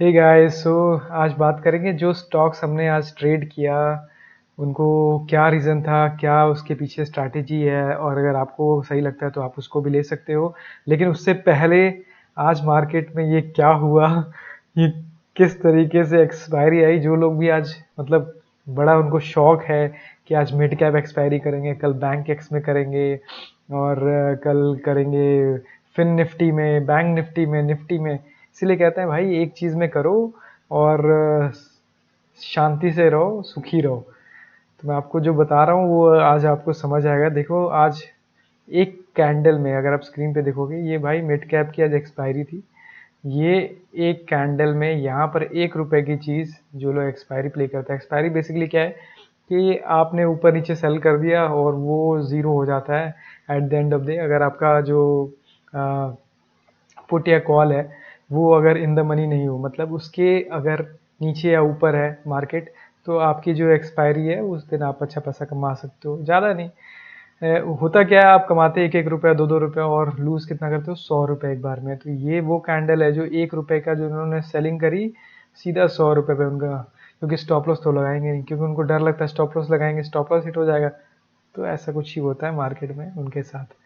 Hey guys, सो आज बात करेंगे जो स्टॉक्स हमने आज ट्रेड किया उनको क्या रीज़न था, क्या उसके पीछे स्ट्रैटेजी है, और अगर आपको सही लगता है तो आप उसको भी ले सकते हो। लेकिन उससे पहले आज मार्केट में ये क्या हुआ, ये किस तरीके से एक्सपायरी आई। जो लोग भी आज मतलब बड़ा उनको शौक है कि आज मिड कैप एक्सपायरी करेंगे, कल बैंक एक्स में करेंगे, और कल करेंगे फिन निफ्टी में, बैंक निफ्टी में, निफ्टी में। इसीलिए कहते हैं भाई एक चीज़ में करो और शांति से रहो, सुखी रहो। तो मैं आपको जो बता रहा हूँ वो आज आपको समझ आएगा। देखो आज एक कैंडल में, अगर आप स्क्रीन पे देखोगे, ये भाई मिड कैप की आज एक्सपायरी थी। ये एक कैंडल में यहाँ पर 1 रुपए की चीज़, जो लोग एक्सपायरी प्ले करते हैं, एक्सपायरी बेसिकली क्या है कि आपने ऊपर नीचे सेल कर दिया और वो ज़ीरो हो जाता है at the end of day. अगर आपका जो पुट या कॉल है वो अगर इन द मनी नहीं हो, मतलब उसके अगर नीचे या ऊपर है मार्केट, तो आपकी जो एक्सपायरी है उस दिन आप अच्छा पैसा कमा सकते हो, ज़्यादा नहीं। होता क्या है, आप कमाते 1-1 रुपया, 2-2 रुपया, और लूज़ कितना करते हो, 100 रुपये एक बार में। तो ये वो कैंडल है जो 1 रुपये का जो उन्होंने सेलिंग करी, सीधा 100 रुपये पे उनका, क्योंकि स्टॉप लॉस तो लगाएंगे नहीं, क्योंकि उनको डर लगता है स्टॉप लॉस लगाएंगे स्टॉप लॉस हिट हो जाएगा। तो ऐसा कुछ ही होता है मार्केट में उनके साथ।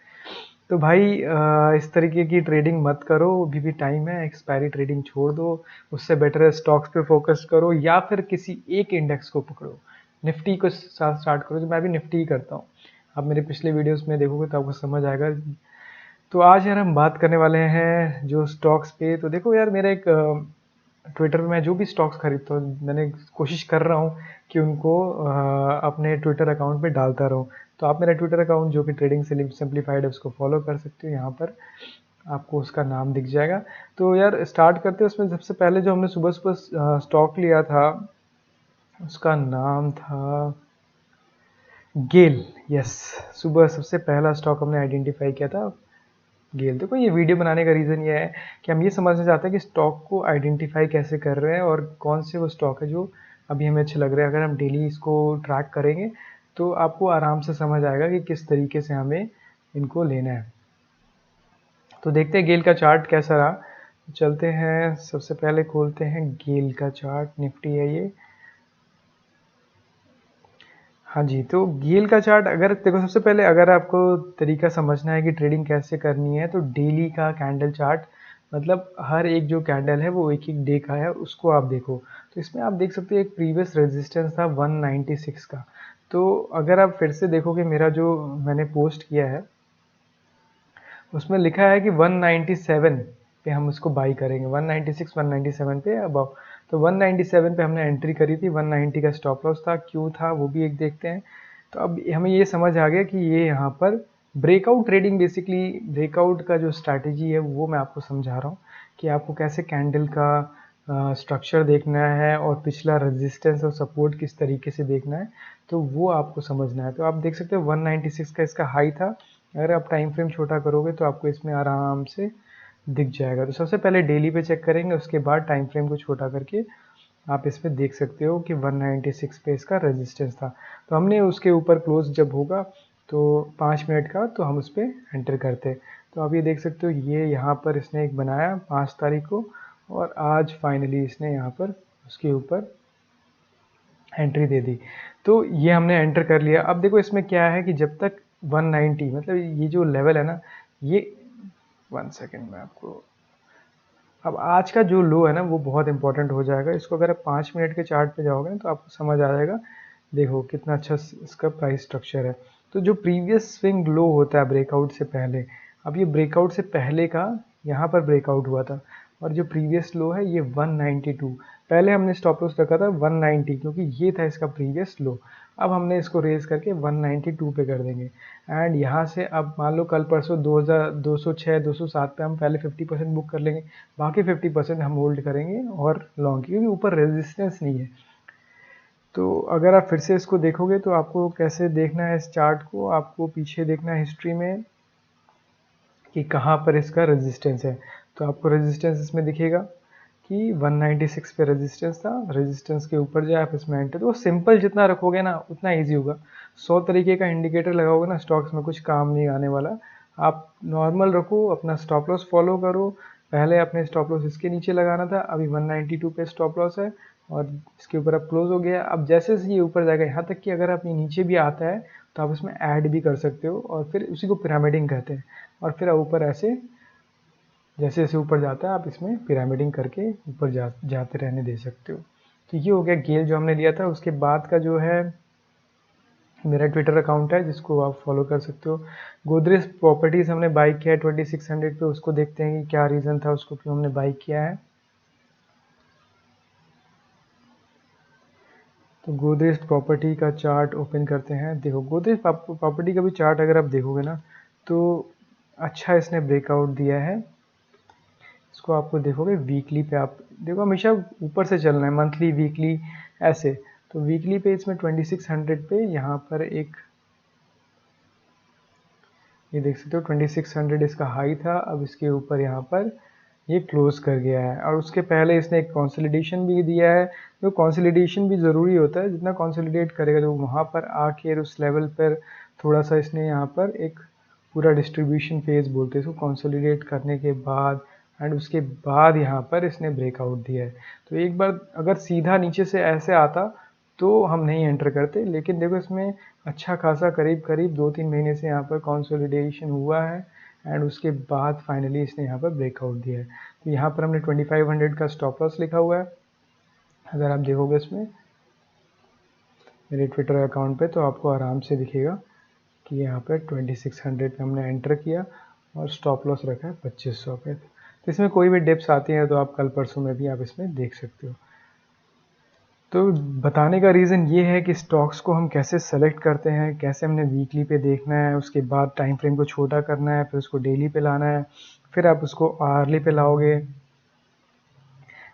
तो भाई इस तरीके की ट्रेडिंग मत करो, अभी भी टाइम है, एक्सपायरी ट्रेडिंग छोड़ दो। उससे बेटर है स्टॉक्स पे फोकस करो या फिर किसी एक इंडेक्स को पकड़ो। निफ्टी को साथ स्टार्ट करो, जो मैं भी निफ्टी ही करता हूँ। आप मेरे पिछले वीडियोस में देखोगे तो आपको समझ आएगा। तो आज यार हम बात करने वाले हैं जो स्टॉक्स पे। तो देखो यार, मेरा एक ट्विटर पे मैं जो भी स्टॉक्स खरीदता हूँ, मैंने कोशिश कर रहा हूँ कि उनको अपने ट्विटर अकाउंट पे डालता रहूँ। तो आप मेरा ट्विटर अकाउंट जो कि ट्रेडिंग सिंप्लीफाइड है उसको फॉलो कर सकते हो, यहाँ पर आपको उसका नाम दिख जाएगा। तो यार स्टार्ट करते हैं। उसमें सबसे पहले जो हमने सुबह सुबह स्टॉक लिया था उसका नाम था गेल। यस, सुबह सबसे पहला स्टॉक हमने आइडेंटिफाई किया था गेल। देखो ये वीडियो बनाने का रीज़न ये है कि हम ये समझना चाहते हैं कि स्टॉक को आइडेंटिफाई कैसे कर रहे हैं और कौन से वो स्टॉक है जो अभी हमें अच्छे लग रहे हैं। अगर हम डेली इसको ट्रैक करेंगे तो आपको आराम से समझ आएगा कि किस तरीके से हमें इनको लेना है। तो देखते हैं गेल का चार्ट कैसा रहा। चलते हैं, सबसे पहले खोलते हैं गेल का चार्ट, निफ्टी है ये। हाँ जी, तो गेल का चार्ट, अगर देखो सबसे पहले अगर आपको तरीका समझना है कि ट्रेडिंग कैसे करनी है, तो डेली का कैंडल चार्ट, मतलब हर एक जो कैंडल है वो एक एक डे का है, उसको आप देखो। तो इसमें आप देख सकते हो एक प्रीवियस रेजिस्टेंस था 196 का। तो अगर आप फिर से देखोगे, मेरा जो मैंने पोस्ट किया है उसमें लिखा है कि 197 पे हम उसको बाई करेंगे, 196 197 पे अबव। तो 197 पे हमने एंट्री करी थी, 190 का स्टॉप लॉस था, क्यों था वो भी एक देखते हैं। तो अब हमें ये समझ आ गया कि ये यहाँ पर ब्रेकआउट ट्रेडिंग, बेसिकली ब्रेकआउट का जो स्ट्रैटेजी है वो मैं आपको समझा रहा हूँ कि आपको कैसे कैंडल का स्ट्रक्चर देखना है और पिछला रेजिस्टेंस और सपोर्ट किस तरीके से देखना है, तो वो आपको समझना है। तो आप देख सकते हो 196 का इसका हाई था। अगर आप टाइम फ्रेम छोटा करोगे तो आपको इसमें आराम से दिख जाएगा। तो सबसे पहले डेली पे चेक करेंगे, उसके बाद टाइम फ्रेम को छोटा करके आप इसमें देख सकते हो कि 196 पे इसका रेजिस्टेंस था। तो हमने उसके ऊपर क्लोज जब होगा तो 5 मिनट का, तो हम उस पर एंटर करते। तो आप ये देख सकते हो, ये यहाँ पर इसने एक बनाया 5 तारीख को, और आज फाइनली इसने यहाँ पर उसके ऊपर एंट्री दे दी। तो ये हमने एंटर कर लिया। अब देखो इसमें क्या है कि जब तक 190, मतलब ये जो लेवल है ना, ये 1 सेकेंड में आपको, अब आज का जो लो है ना वो बहुत इंपॉर्टेंट हो जाएगा। इसको अगर आप 5 मिनट के चार्ट पे जाओगे ना तो आपको समझ आ जाएगा। देखो कितना अच्छा इसका प्राइस स्ट्रक्चर है। तो जो प्रीवियस स्विंग लो होता है ब्रेकआउट से पहले, अब ये ब्रेकआउट से पहले का यहाँ पर ब्रेकआउट हुआ था, और जो प्रीवियस लो है ये 192। पहले हमने स्टॉप लॉस रखा था 190, क्योंकि ये था इसका प्रीवियस लो। अब हमने इसको रेज करके 192 पे कर देंगे। एंड यहाँ से अब मान लो कल परसों 2000, 206, 207 पे हम पहले 50% बुक कर लेंगे, बाकी 50% हम होल्ड करेंगे और लॉन्ग, क्योंकि ऊपर रेजिस्टेंस नहीं है। तो अगर आप फिर से इसको देखोगे तो आपको कैसे देखना है इस चार्ट को, आपको पीछे देखना है हिस्ट्री में कि कहाँ पर इसका रेजिस्टेंस है। तो आपको रेजिस्टेंस इसमें दिखेगा कि 196 पे रेजिस्टेंस था, रेजिस्टेंस के ऊपर जाए आप इसमें एंटर। तो सिंपल जितना रखोगे ना उतना ईजी होगा। 100 तरीके का इंडिकेटर लगाओगे ना स्टॉक्स में, कुछ काम नहीं आने वाला। आप नॉर्मल रखो, अपना स्टॉप लॉस फॉलो करो, पहले अपने स्टॉप लॉस इसके नीचे लगाना था, अभी 192 पे स्टॉप लॉस है और इसके ऊपर अब क्लोज हो गया। अब जैसे जैसे ये ऊपर जाएगा, यहाँ तक कि अगर आप ये नीचे भी आता है तो आप इसमें ऐड भी कर सकते हो और फिर उसी को पिरामिडिंग कहते हैं। और फिर ऊपर ऐसे जैसे जैसे ऊपर जाता है आप इसमें पिरामिडिंग करके ऊपर जाते रहने दे सकते हो। तो ये हो गया गेल जो हमने लिया था। उसके बाद का जो है मेरा ट्विटर अकाउंट है जिसको आप फॉलो कर सकते हो। गोदरेज प्रॉपर्टीज हमने बाई किया है 2600 पे, उसको देखते हैं कि क्या रीज़न था उसको क्यों हमने बाई किया है। तो गोदरेज प्रॉपर्टी का चार्ट ओपन करते हैं। देखो गोदरेज प्रॉपर्टी का भी चार्ट अगर आप देखोगे ना तो अच्छा इसने ब्रेकआउट दिया है। इसको आपको देखोगे वीकली पे, आप देखो हमेशा ऊपर से चलना है, मंथली वीकली ऐसे। तो वीकली पे इसमें 2600 पे यहाँ पर एक ये देख सकते हो 2600 इसका हाई था। अब इसके ऊपर यहाँ पर ये क्लोज कर गया है और उसके पहले इसने एक कंसोलिडेशन भी दिया है। तो कंसोलिडेशन भी ज़रूरी होता है, जितना कंसोलिडेट करेगा तो वहाँ पर आके उस लेवल पर थोड़ा सा इसने यहाँ पर एक पूरा डिस्ट्रीब्यूशन फेज बोलते हैं इसको, कंसोलिडेट करने के बाद एंड उसके बाद यहाँ पर इसने ब्रेकआउट दिया है। तो एक बार अगर सीधा नीचे से ऐसे आता तो हम नहीं एंटर करते, लेकिन देखो इसमें अच्छा खासा करीब करीब 2-3 महीने से यहाँ पर कंसोलिडेशन हुआ है एंड उसके बाद फाइनली इसने यहाँ पर ब्रेकआउट दिया है। तो यहाँ पर हमने 2500 का स्टॉप लॉस लिखा हुआ है। अगर आप देखोगे इसमें मेरे ट्विटर अकाउंट पे तो आपको आराम से दिखेगा कि यहाँ पर 2600 पे हमने एंटर किया और स्टॉप लॉस रखा है 2500 पे। तो इसमें कोई भी डिप्स आती हैं तो आप कल परसों में भी आप इसमें देख सकते हो। तो बताने का रीज़न ये है कि स्टॉक्स को हम कैसे सेलेक्ट करते हैं, कैसे हमने वीकली पे देखना है, उसके बाद टाइम फ्रेम को छोटा करना है, फिर उसको डेली पे लाना है, फिर आप उसको आवरली पे लाओगे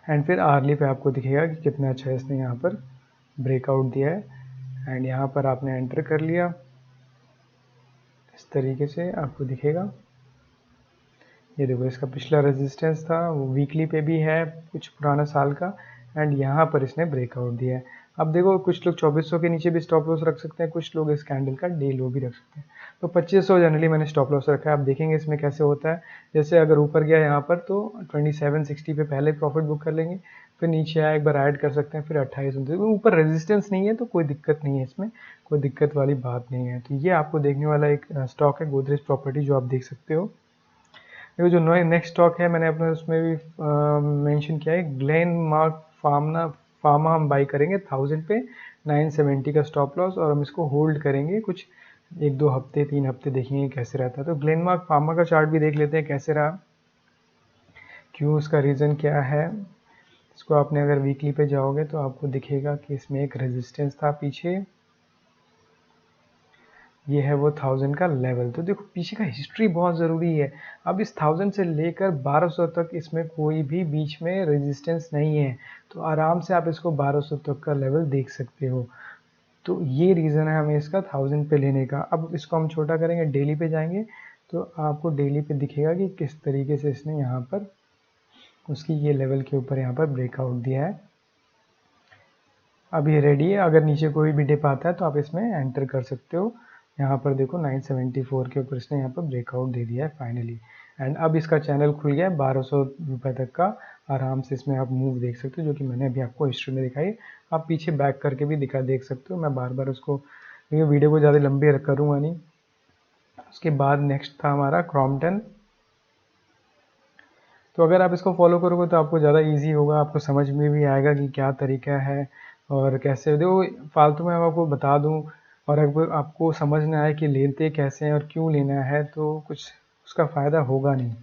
एंड फिर आवरली पे आपको दिखेगा कि कितना अच्छा इसने यहाँ पर ब्रेकआउट दिया है एंड यहाँ पर आपने एंटर कर लिया। इस तरीके से आपको दिखेगा। ये देखो इसका पिछला रेजिस्टेंस था वो वीकली पे भी है कुछ पुराना साल का एंड यहाँ पर इसने ब्रेकआउट दिया है। अब देखो कुछ लोग 2400 के नीचे भी स्टॉप लॉस रख सकते हैं, कुछ लोग इस कैंडल का डे लो भी रख सकते हैं। तो 2500 जनरली मैंने स्टॉप लॉस रखा है। आप देखेंगे इसमें कैसे होता है। जैसे अगर ऊपर गया यहाँ पर तो 2760 पे पहले प्रॉफिट बुक कर लेंगे, फिर नीचे आया एक बार ऐड कर सकते हैं, फिर 2829 ऊपर रेजिस्टेंस नहीं है तो कोई दिक्कत नहीं है, इसमें कोई दिक्कत वाली बात नहीं है। तो ये आपको देखने वाला एक स्टॉक है गोदरेज प्रॉपर्टी जो आप देख सकते हो। देखो जो नेक्स्ट स्टॉक है मैंने अपने उसमें भी मेंशन किया है, ग्लेनमार्क फार्मा हम बाई करेंगे 1000 पे, 970 का स्टॉप लॉस और हम इसको होल्ड करेंगे कुछ 1-2 हफ्ते 3 हफ्ते, देखेंगे कैसे रहता है। तो ग्लेनमार्क फार्मा का चार्ट भी देख लेते हैं कैसे रहा, क्यों, उसका रीज़न क्या है। इसको आपने अगर वीकली पे जाओगे तो आपको दिखेगा कि इसमें एक रेजिस्टेंस था पीछे, ये है वो 1000 का लेवल। तो देखो पीछे का हिस्ट्री बहुत ज़रूरी है। अब इस 1000 से लेकर 1200 तक इसमें कोई भी बीच में रेजिस्टेंस नहीं है, तो आराम से आप इसको 1200 तक का लेवल देख सकते हो। तो ये रीज़न है हमें इसका 1000 पे लेने का। अब इसको हम छोटा करेंगे, डेली पे जाएंगे तो आपको डेली पे दिखेगा कि किस तरीके से इसने यहाँ पर उसकी ये लेवल के ऊपर यहाँ पर ब्रेकआउट दिया है। अब ये रेडी है, अगर नीचे कोई भी डिप आता है तो आप इसमें एंटर कर सकते हो। यहाँ पर देखो 974 के ऊपर इसने यहाँ पर ब्रेकआउट दे दिया है फाइनली एंड अब इसका चैनल खुल गया है 1200 रुपये तक का। आराम से इसमें आप मूव देख सकते हो, जो कि मैंने अभी आपको हिस्ट्री में दिखाई। आप पीछे बैक करके भी देख सकते हो। मैं बार बार उसको वीडियो को ज़्यादा लंबी करूँगा नहीं। उसके बाद नेक्स्ट था हमारा क्रॉम्पटन। तो अगर आप इसको फॉलो करोगे तो आपको ज़्यादा इजी होगा, आपको समझ में भी आएगा कि क्या तरीका है और कैसे। देखो फालतू में मैं आपको बता दूं और अगर आपको समझ ना आए कि लेते कैसे हैं और क्यों लेना है तो कुछ उसका फ़ायदा होगा नहीं।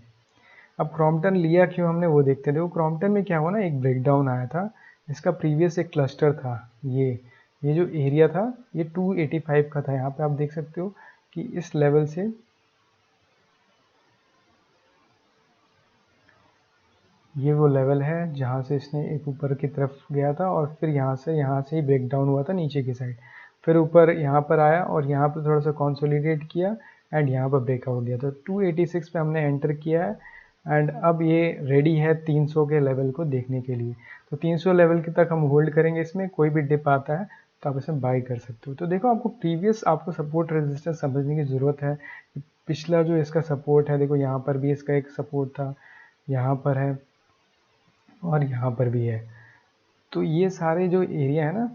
अब क्रॉम्पटन लिया क्यों हमने वो देखते हैं। देखो क्रॉम्पटन में क्या हुआ ना, एक ब्रेकडाउन आया था। इसका प्रीवियस एक क्लस्टर था, ये जो एरिया था ये 285 का था। यहाँ पे आप देख सकते हो कि इस लेवल से ये वो लेवल है जहाँ से इसने एक ऊपर की तरफ गया था और फिर यहाँ से ही ब्रेक डाउन हुआ था नीचे की साइड, फिर ऊपर यहाँ पर आया और यहाँ पर थोड़ा सा कंसोलिडेट किया एंड यहाँ पर ब्रेकआउट दिया। तो 286 पे हमने एंटर किया है एंड अब ये रेडी है 300 के लेवल को देखने के लिए। तो 300 लेवल के तक हम होल्ड करेंगे, इसमें कोई भी डिप आता है तो आप इसमें बाई कर सकते हो। तो देखो आपको सपोर्ट रेजिस्टेंस समझने की ज़रूरत है। पिछला जो इसका सपोर्ट है देखो यहाँ पर भी इसका एक सपोर्ट था, यहाँ पर है और यहाँ पर भी है। तो ये सारे जो एरिया है ना,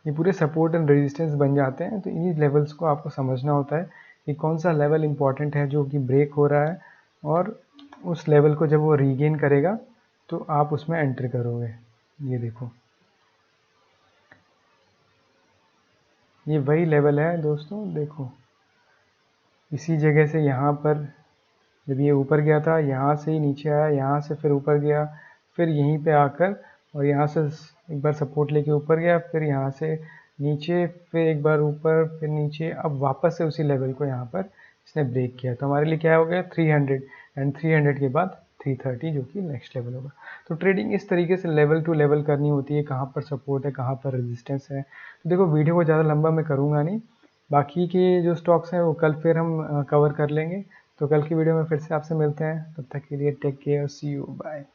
ये पूरे सपोर्ट एंड रेजिस्टेंस बन जाते हैं। तो इन्हीं लेवल्स को आपको समझना होता है कि कौन सा लेवल इम्पॉर्टेंट है जो कि ब्रेक हो रहा है, और उस लेवल को जब वो रीगेन करेगा तो आप उसमें एंटर करोगे। ये देखो, ये वही लेवल है दोस्तों, देखो इसी जगह से यहाँ पर जब ये ऊपर गया था, यहाँ से ही नीचे आया, यहाँ से फिर ऊपर गया, फिर यहीं पे आकर और यहाँ से एक बार सपोर्ट लेके ऊपर गया, फिर यहाँ से नीचे, फिर एक बार ऊपर, फिर नीचे, अब वापस से उसी लेवल को यहाँ पर इसने ब्रेक किया। तो हमारे लिए क्या हो गया 300, एंड 300 के बाद 330 जो कि नेक्स्ट लेवल होगा। तो ट्रेडिंग इस तरीके से लेवल टू लेवल करनी होती है, कहाँ पर सपोर्ट है, कहाँ पर रेजिस्टेंस है। तो देखो वीडियो को ज़्यादा लंबा मैं करूँगा नहीं, बाकी के जो स्टॉक्स हैं वो कल फिर हम कवर कर लेंगे। तो कल की वीडियो में फिर से आपसे मिलते हैं, तब तक के लिए take care, see you, bye.